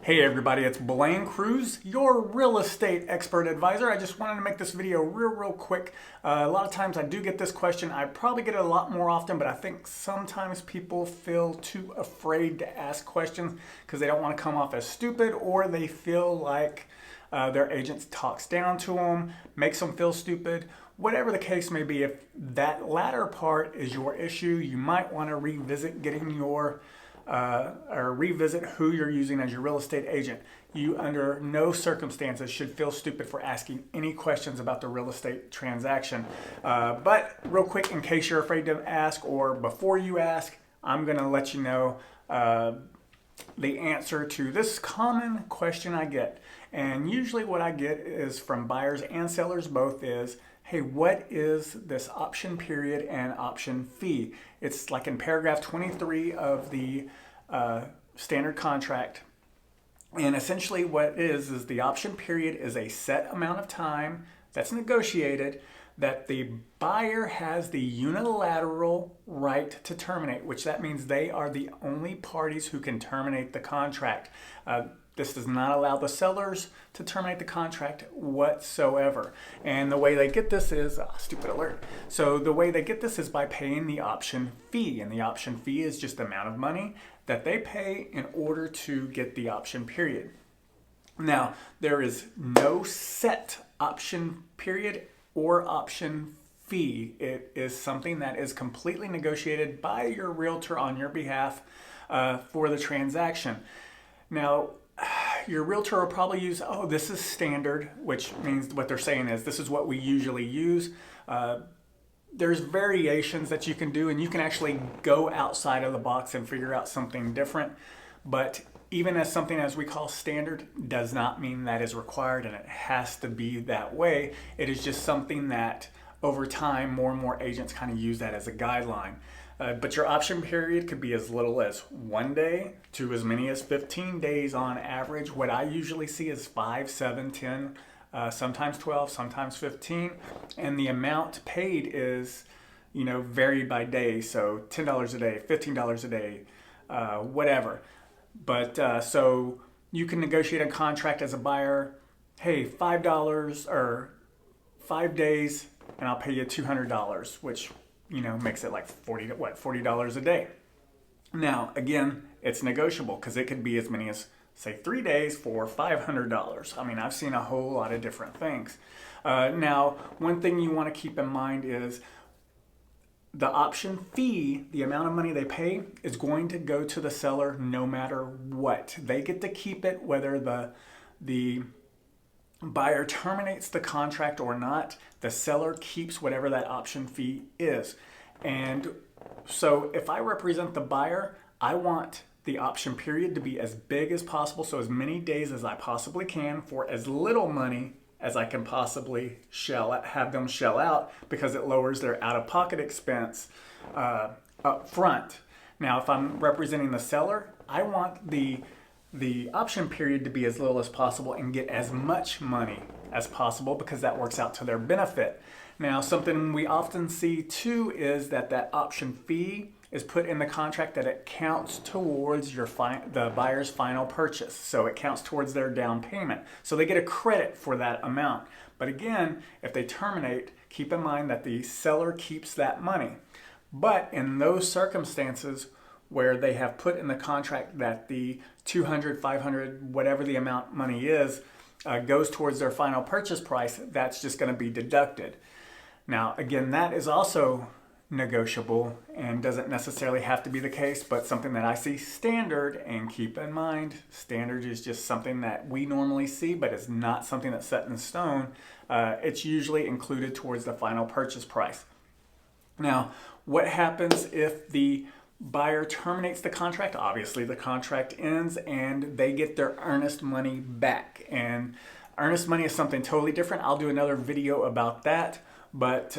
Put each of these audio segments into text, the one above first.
Hey everybody, it's Blaine Cruse, your real estate expert advisor. I just wanted to make this video real quick. A lot of times I do get this question. I probably get it a lot more often, but I think sometimes people feel too afraid to ask questions because they don't want to come off as stupid, or they feel like their agent talks down to them, makes them feel stupid. Whatever the case may be, if that latter part is your issue, you might want to revisit getting your or revisit who you're using as your real estate agent. You under no circumstances should feel stupid for asking any questions about the real estate transaction. But real quick, in case you're afraid to ask or before you ask, I'm going to let you know the answer to this common question I get. And usually what I get is from buyers and sellers both is, hey, what is this option period and option fee? It's like in paragraph 23 of the standard contract. And essentially what it is the option period is a set amount of time that's negotiated that the buyer has the unilateral right to terminate, which that means they are the only parties who can terminate the contract. This does not allow the sellers to terminate the contract whatsoever. And the way they get this is, stupid alert. So the way they get this is by paying the option fee. And the option fee is just the amount of money that they pay in order to get the option period. Now, there is no set option period or option fee. It is something that is completely negotiated by your realtor on your behalf for the transaction. Now, your realtor will probably use, oh, this is standard, which means what they're saying is this is what we usually use. There's variations that you can do, and you can actually go outside of the box and figure out something different. But even as something as we call standard does not mean that is required and it has to be that way. It is just something that over time more and more agents kind of use that as a guideline. But your option period could be as little as 1 day to as many as 15 days on average. What I usually see is 5, 7, 10, sometimes 12, sometimes 15. And the amount paid is, varied by day. So $10 a day, $15 a day, whatever. But so you can negotiate a contract as a buyer. Hey, $5 or 5 days, and I'll pay you $200, which makes it like $40 a day. Now, again, it's negotiable because it could be as many as, say, 3 days for $500. I mean, I've seen a whole lot of different things. Now, one thing you want to keep in mind is the option fee, the amount of money they pay, is going to go to the seller no matter what. They get to keep it whether the buyer terminates the contract or not. The seller keeps whatever that option fee is. And so if I represent the buyer, I want the option period to be as big as possible, so as many days as I possibly can for as little money as I can possibly have them shell out, because it lowers their out-of-pocket expense up front. Now, if I'm representing the seller, I want the option period to be as little as possible and get as much money as possible, because that works out to their benefit. Now, something we often see too is that option fee is put in the contract that it counts towards the buyer's final purchase. So it counts towards their down payment. So they get a credit for that amount. But again, if they terminate, keep in mind that the seller keeps that money. But in those circumstances where they have put in the contract that the 200, 500, whatever the amount money is, goes towards their final purchase price, that's just going to be deducted. Now, again, that is also negotiable and doesn't necessarily have to be the case, but something that I see standard. And keep in mind, standard is just something that we normally see, but it's not something that's set in stone. It's usually included towards the final purchase price. Now, what happens if the buyer terminates the contract? Obviously, the contract ends and they get their earnest money back. And earnest money is something totally different. I'll do another video about that. But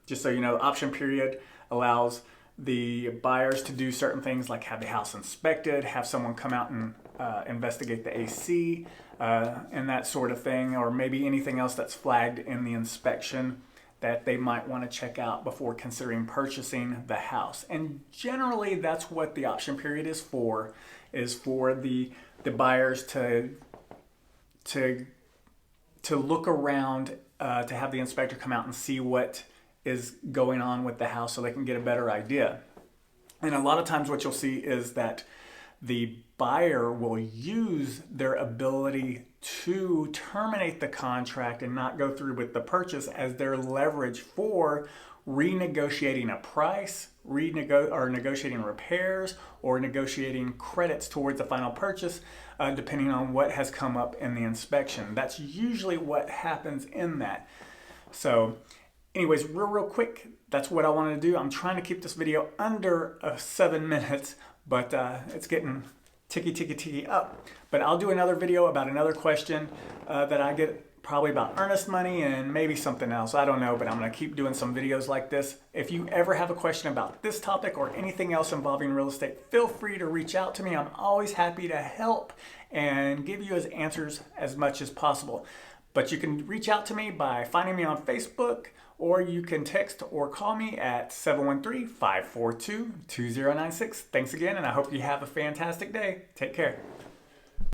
just so you know, the option period allows the buyers to do certain things like have the house inspected, have someone come out and investigate the AC and that sort of thing, or maybe anything else that's flagged in the inspection. that they might want to check out before considering purchasing the house. And generally that's what the option period is for the buyers to look around, to have the inspector come out and see what is going on with the house so they can get a better idea. And a lot of times what you'll see is that the buyer will use their ability to terminate the contract and not go through with the purchase as their leverage for renegotiating a price, or negotiating repairs, or negotiating credits towards the final purchase, depending on what has come up in the inspection. That's usually what happens in that. So anyways, real quick, that's what I wanted to do. I'm trying to keep this video under 7 minutes, but it's getting ticky up. But I'll do another video about another question that I get, probably about earnest money and maybe something else. I don't know, but I'm going to keep doing some videos like this. If you ever have a question about this topic or anything else involving real estate, feel free to reach out to me. I'm always happy to help and give you as answers as much as possible. But you can reach out to me by finding me on Facebook, or you can text or call me at 713-542-2096. Thanks again, and I hope you have a fantastic day. Take care.